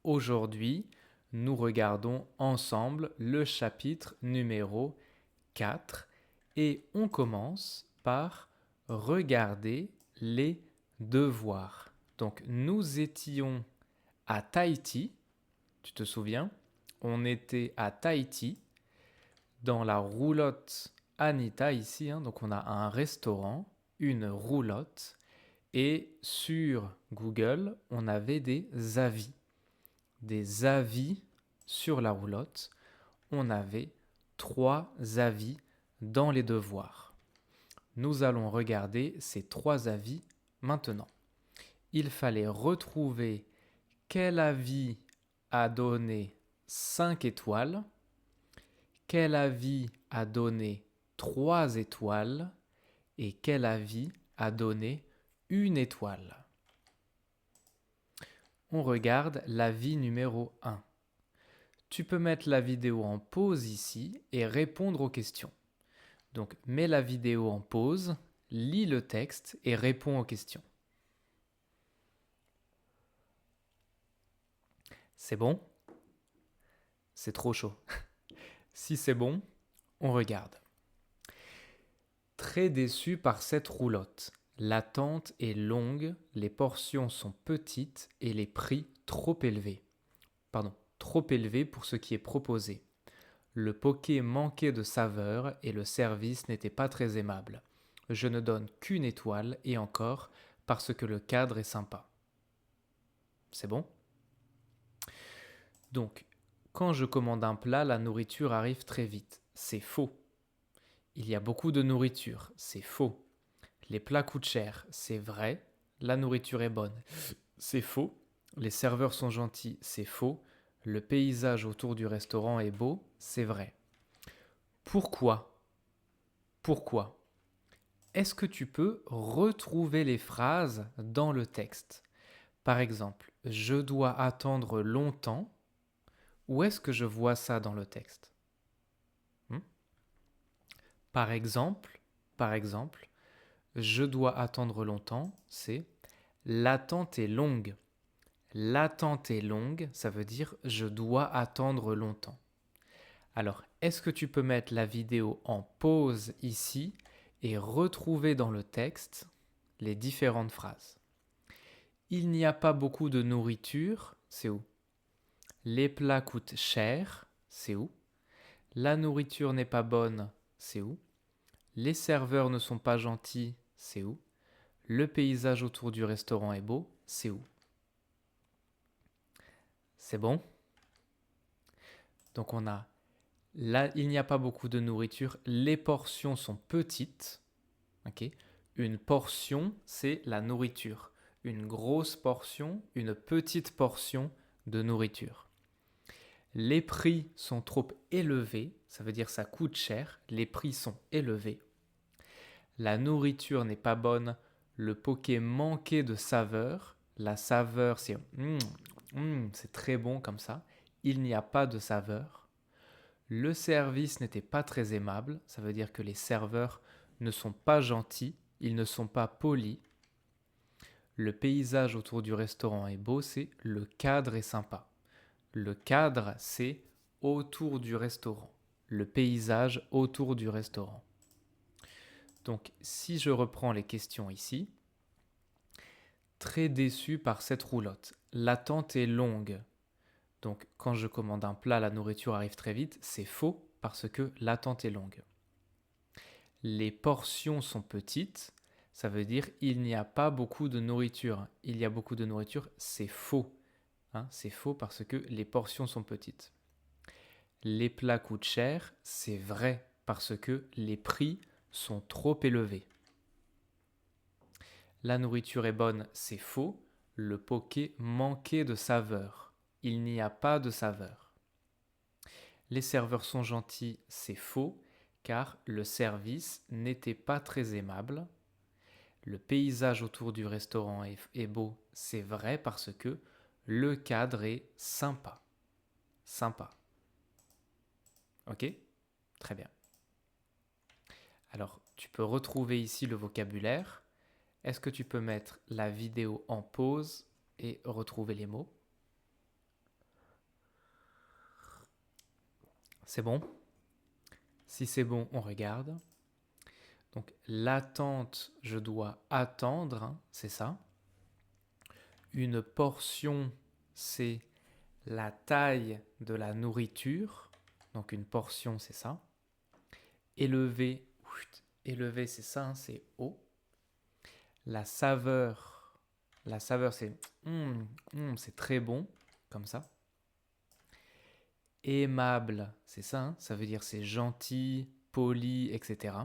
aujourd'hui, nous regardons ensemble le chapitre numéro 4 et on commence par regarder les devoirs. Donc nous étions à Tahiti, tu te souviens? On était à Tahiti dans la roulotte Anita ici, donc on a un restaurant, une roulotte et sur Google, on avait des avis sur la roulotte. On avait 3 avis dans les devoirs. Nous allons regarder ces 3 avis maintenant. Il fallait retrouver quel avis a donné 5 étoiles, quel avis a donné 3 étoiles et quel avis a donné 1 étoile. On regarde l'avis numéro 1. Tu peux mettre la vidéo en pause ici et répondre aux questions. Donc, mets la vidéo en pause, lis le texte et réponds aux questions. C'est bon? C'est trop chaud. Si c'est bon, on regarde. Très déçu par cette roulotte. L'attente est longue, les portions sont petites et les prix trop élevés. Trop élevés pour ce qui est proposé. Le poké manquait de saveur et le service n'était pas très aimable. Je ne donne qu'1 étoile et encore parce que le cadre est sympa. C'est bon? Donc, quand je commande un plat, la nourriture arrive très vite. C'est faux. Il y a beaucoup de nourriture. C'est faux. Les plats coûtent cher. C'est vrai. La nourriture est bonne. C'est faux. Les serveurs sont gentils. C'est faux. Le paysage autour du restaurant est beau. C'est vrai. Pourquoi? Pourquoi? Est-ce que tu peux retrouver les phrases dans le texte? Par exemple, je dois attendre longtemps. Où est-ce que je vois ça dans le texte? Par exemple, je dois attendre longtemps, c'est l'attente est longue. L'attente est longue, ça veut dire je dois attendre longtemps. Alors, est-ce que tu peux mettre la vidéo en pause ici et retrouver dans le texte les différentes phrases? Il n'y a pas beaucoup de nourriture, c'est où? Les plats coûtent cher, c'est où? La nourriture n'est pas bonne, c'est où? Les serveurs ne sont pas gentils, c'est où? Le paysage autour du restaurant est beau, c'est où? C'est bon? Donc on a là, il n'y a pas beaucoup de nourriture, les portions sont petites. Okay. Une portion, c'est la nourriture. Une grosse portion, une petite portion de nourriture. Les prix sont trop élevés, ça veut dire ça coûte cher, les prix sont élevés. La nourriture n'est pas bonne, le poké manquait de saveur. La saveur, c'est c'est très bon comme ça. Il n'y a pas de saveur. Le service n'était pas très aimable, ça veut dire que les serveurs ne sont pas gentils, ils ne sont pas polis. Le paysage autour du restaurant est beau, c'est le cadre est sympa. Le cadre, c'est autour du restaurant. Le paysage autour du restaurant. Donc, si je reprends les questions ici, très déçu par cette roulotte. L'attente est longue. Donc, quand je commande un plat, la nourriture arrive très vite. C'est faux parce que l'attente est longue. Les portions sont petites. Ça veut dire il n'y a pas beaucoup de nourriture. Il y a beaucoup de nourriture, c'est faux. C'est faux parce que les portions sont petites. Les plats coûtent cher, c'est vrai parce que les prix sont trop élevés. La nourriture est bonne, c'est faux. Le poké manquait de saveur. Il n'y a pas de saveur. Les serveurs sont gentils, c'est faux, car le service n'était pas très aimable. Le paysage autour du restaurant est beau, c'est vrai parce que le cadre est sympa. Sympa. Ok? Très bien. Alors, tu peux retrouver ici le vocabulaire. Est-ce que tu peux mettre la vidéo en pause et retrouver les mots? C'est bon? Si c'est bon, on regarde. Donc l'attente, je dois attendre, hein, c'est ça. Une portion, c'est la taille de la nourriture. Donc une portion, c'est ça. Élevé, élevé, c'est ça, hein, c'est haut. La saveur, c'est c'est très bon, comme ça. Aimable, c'est ça, hein, ça veut dire c'est gentil, poli, etc.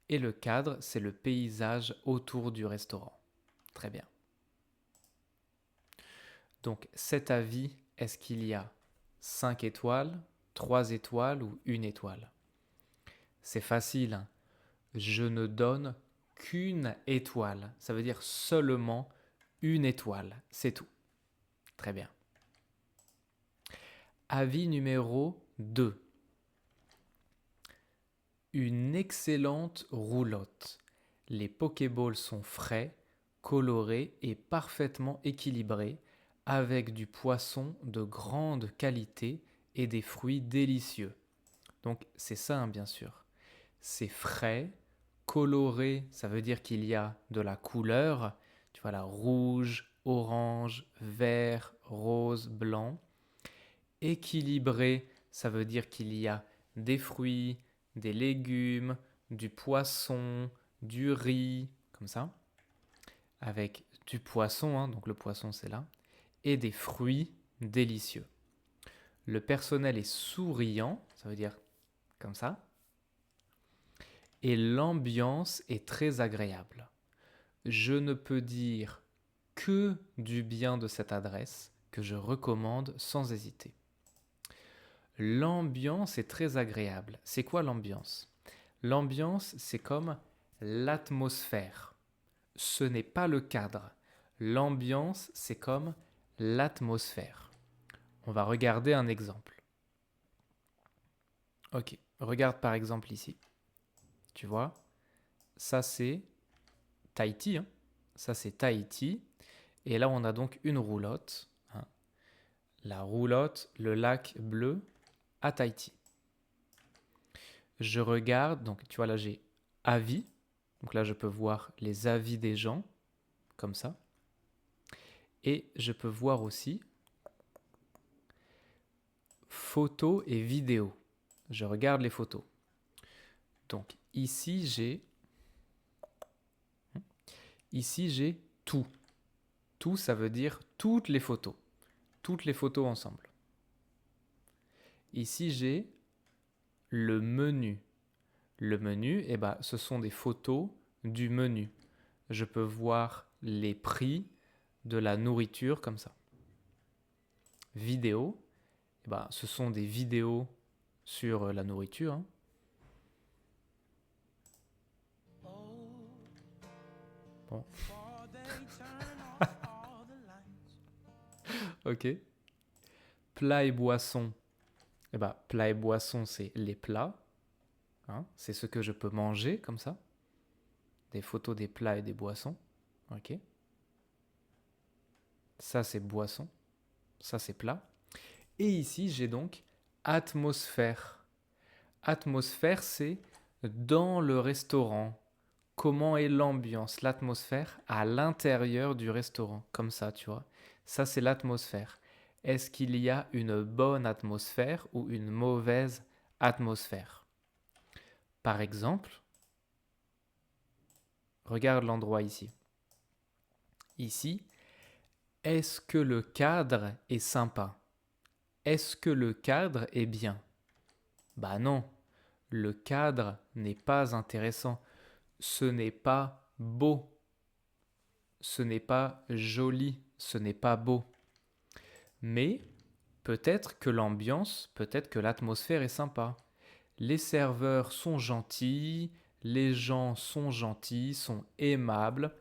Et le cadre, c'est le paysage autour du restaurant. Très bien. Donc cet avis, est-ce qu'il y a 5 étoiles, 3 étoiles ou 1 étoile? C'est facile, hein. Je ne donne qu'une étoile. Ça veut dire seulement une étoile. C'est tout. Très bien. Avis numéro 2. Une excellente roulotte. Les Pokéballs sont frais, colorés et parfaitement équilibrés, avec du poisson de grande qualité et des fruits délicieux. Donc c'est ça, hein, bien sûr. C'est frais, coloré, ça veut dire qu'il y a de la couleur. Tu vois là, rouge, orange, vert, rose, blanc. Équilibré, ça veut dire qu'il y a des fruits, des légumes, du poisson, du riz, comme ça, avec du poisson, hein, donc le poisson c'est là, et des fruits délicieux. Le personnel est souriant, ça veut dire comme ça, et l'ambiance est très agréable. Je ne peux dire que du bien de cette adresse que je recommande sans hésiter. L'ambiance est très agréable. C'est quoi l'ambiance? L'ambiance, c'est comme l'atmosphère. Ce n'est pas le cadre. L'ambiance, c'est comme l'atmosphère. On va regarder un exemple. Ok, regarde par exemple ici. Tu vois, ça c'est Tahiti. Hein. Ça c'est Tahiti. Et là, on a donc une roulotte. Hein. La roulotte, le lac bleu à Tahiti. Je regarde, donc tu vois là j'ai avis, donc là je peux voir les avis des gens, comme ça, et je peux voir aussi photos et vidéos. Je regarde les photos. Donc ici j'ai tout. Tout, ça veut dire toutes les photos ensemble. Ici j'ai le menu. Le menu, eh ben, ce sont des photos du menu. Je peux voir les prix de la nourriture comme ça. Vidéo, eh ben, ce sont des vidéos sur la nourriture. Hein. Bon. Ok. Plats et boissons. Eh ben, plats et boissons, c'est les plats. Hein. C'est ce que je peux manger comme ça. Des photos des plats et des boissons. Ok. Ça, c'est boisson. Ça, c'est plat. Et ici, j'ai donc atmosphère. Atmosphère, c'est dans le restaurant. Comment est l'ambiance, l'atmosphère à l'intérieur du restaurant. Comme ça, tu vois. Ça, c'est l'atmosphère. Est-ce qu'il y a une bonne atmosphère ou une mauvaise atmosphère? Par exemple, regarde l'endroit ici. Ici, est-ce que le cadre est sympa? Est-ce que le cadre est bien? Bah non, le cadre n'est pas intéressant. Ce n'est pas beau. Ce n'est pas joli. Ce n'est pas beau. Mais peut-être que l'ambiance, peut-être que l'atmosphère est sympa. Les serveurs sont gentils, les gens sont gentils, sont aimables,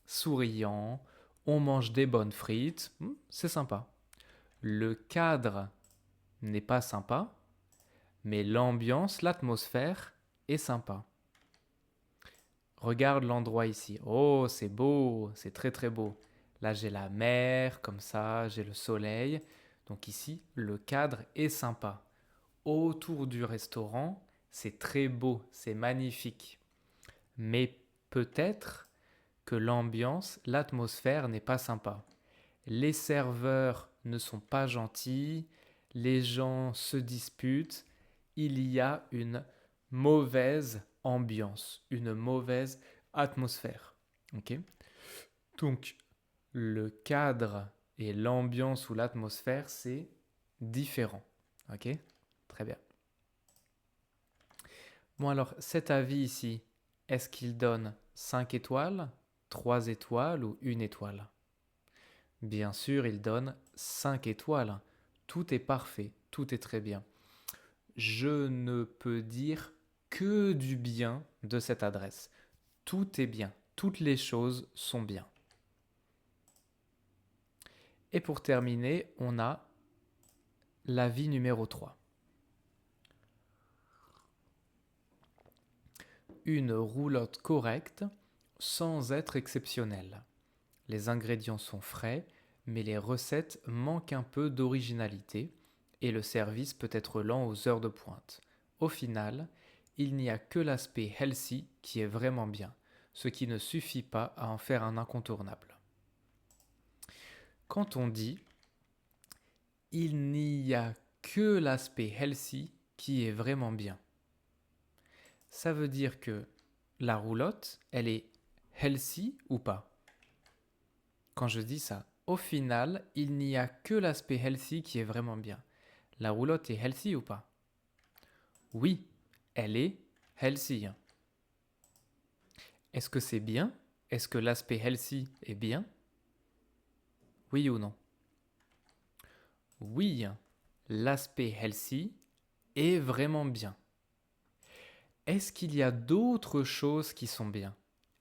souriants, on mange des bonnes frites, c'est sympa. Le cadre n'est pas sympa, mais l'ambiance, l'atmosphère est sympa. Regarde l'endroit ici. Oh, c'est beau, c'est très très beau. Là, j'ai la mer, comme ça, j'ai le soleil. Donc ici, le cadre est sympa. autour du restaurant, c'est très beau, c'est magnifique. Mais peut-être que l'ambiance, l'atmosphère n'est pas sympa. Les serveurs ne sont pas gentils, les gens se disputent, il y a une mauvaise ambiance, une mauvaise atmosphère. Ok. Donc, le cadre et l'ambiance ou l'atmosphère, c'est différent. Ok. Très bien. Bon alors, cet avis ici, est-ce qu'il donne 5 étoiles, 3 étoiles ou 1 étoile? Bien sûr, il donne 5 étoiles. Tout est parfait, tout est très bien. Je ne peux dire que du bien de cette adresse. Tout est bien, toutes les choses sont bien. Et pour terminer, on a l'avis numéro 3. Une roulotte correcte sans être exceptionnelle. Les ingrédients sont frais, mais les recettes manquent un peu d'originalité et le service peut être lent aux heures de pointe. Au final, il n'y a que l'aspect healthy qui est vraiment bien, ce qui ne suffit pas à en faire un incontournable. Quand on dit il n'y a que l'aspect healthy qui est vraiment bien, ça veut dire que la roulotte, elle est healthy ou pas? Quand je dis ça, au final, il n'y a que l'aspect healthy qui est vraiment bien. La roulotte est healthy ou pas? Oui, elle est healthy. Est-ce que c'est bien? Est-ce que l'aspect healthy est bien? Oui ou non? Oui, l'aspect healthy est vraiment bien. Est-ce qu'il y a d'autres choses qui sont bien?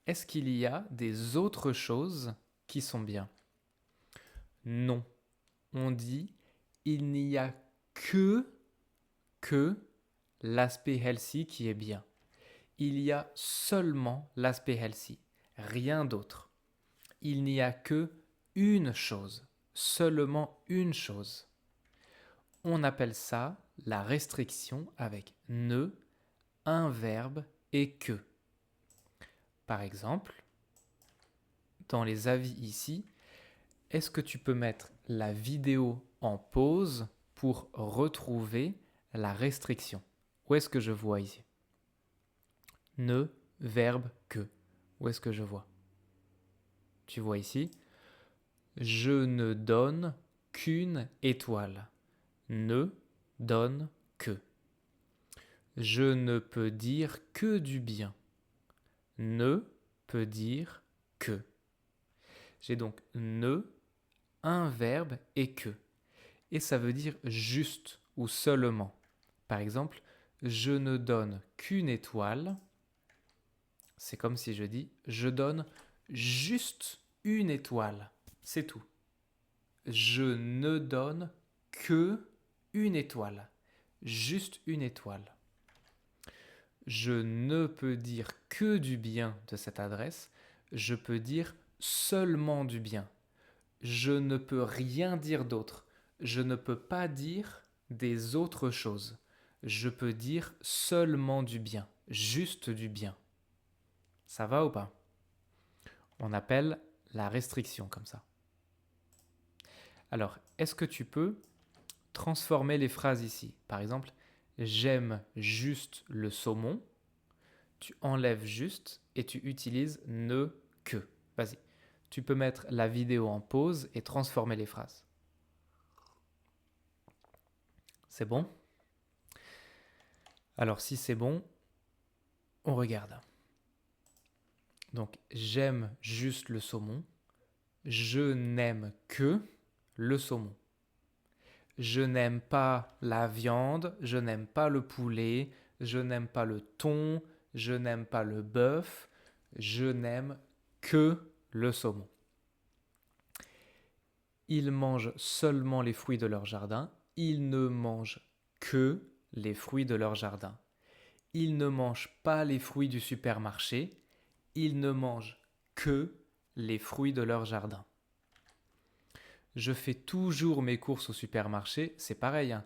Est-ce qu'il y a des autres choses qui sont bien? Non. On dit il n'y a que l'aspect healthy qui est bien. Il y a seulement l'aspect healthy, rien d'autre. Il n'y a que une chose, seulement une chose. On appelle ça la restriction avec ne, un verbe et que. Par exemple, dans les avis ici, est-ce que tu peux mettre la vidéo en pause pour retrouver la restriction? Où est-ce que je vois ici? Ne, verbe, que. Où est-ce que je vois? Tu vois ici? Je ne donne qu'une étoile. Ne donne que. Je ne peux dire que du bien. Ne peut dire que. J'ai donc ne, un verbe et que. Et ça veut dire juste ou seulement. Par exemple, je ne donne qu'une étoile. C'est comme si je dis je donne juste une étoile. C'est tout. Je ne donne que une étoile. Juste une étoile. Je ne peux dire que du bien de cette adresse. Je peux dire seulement du bien. Je ne peux rien dire d'autre. Je ne peux pas dire des autres choses. Je peux dire seulement du bien, juste du bien. Ça va ou pas? On appelle la restriction comme ça. Alors, est-ce que tu peux transformer les phrases ici? Par exemple, j'aime juste le saumon. Tu enlèves juste et tu utilises ne que. Vas-y. Tu peux mettre la vidéo en pause et transformer les phrases. C'est bon? Alors si c'est bon, on regarde. Donc j'aime juste le saumon. Je n'aime que le saumon. Je n'aime pas la viande, je n'aime pas le poulet, je n'aime pas le thon, je n'aime pas le bœuf, je n'aime que le saumon. Ils mangent seulement les fruits de leur jardin, ils ne mangent que les fruits de leur jardin. Ils ne mangent pas les fruits du supermarché, ils ne mangent que les fruits de leur jardin. Je fais toujours mes courses au supermarché, c'est pareil, hein.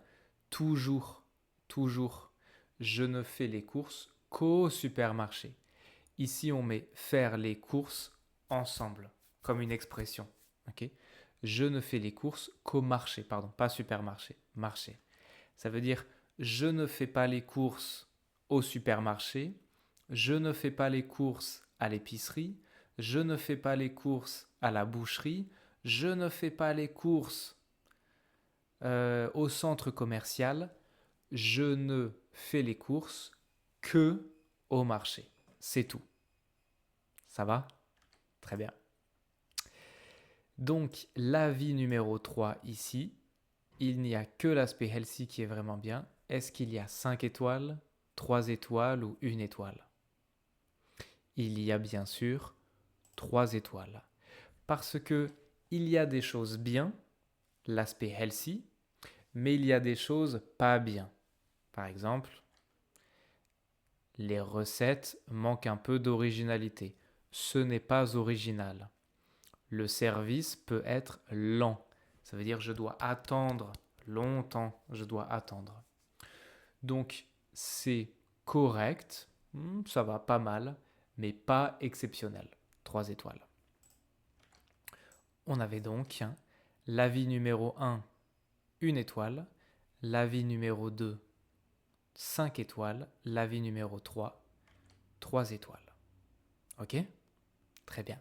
Toujours, toujours. Je ne fais les courses qu'au supermarché. Ici, on met faire les courses ensemble, comme une expression. Ok? Je ne fais les courses qu'au marché, pardon, pas supermarché, marché. Ça veut dire je ne fais pas les courses au supermarché, je ne fais pas les courses à l'épicerie, je ne fais pas les courses à la boucherie, je ne fais pas les courses au centre commercial, je ne fais les courses que au marché. C'est tout. Ça va? Très bien. Donc, l'avis numéro 3 ici, il n'y a que l'aspect healthy qui est vraiment bien. Est-ce qu'il y a 5 étoiles, 3 étoiles ou 1 étoile? Il y a bien sûr 3 étoiles. Parce que il y a des choses bien, l'aspect healthy, mais il y a des choses pas bien. Par exemple, les recettes manquent un peu d'originalité. Ce n'est pas original. Le service peut être lent. Ça veut dire je dois attendre longtemps. Je dois attendre. Donc c'est correct. Ça va pas mal, mais pas exceptionnel. 3 étoiles. On avait donc l'avis numéro 1, 1 étoile. L'avis numéro 2, 5 étoiles. L'avis numéro 3, 3 étoiles. Ok? Très bien.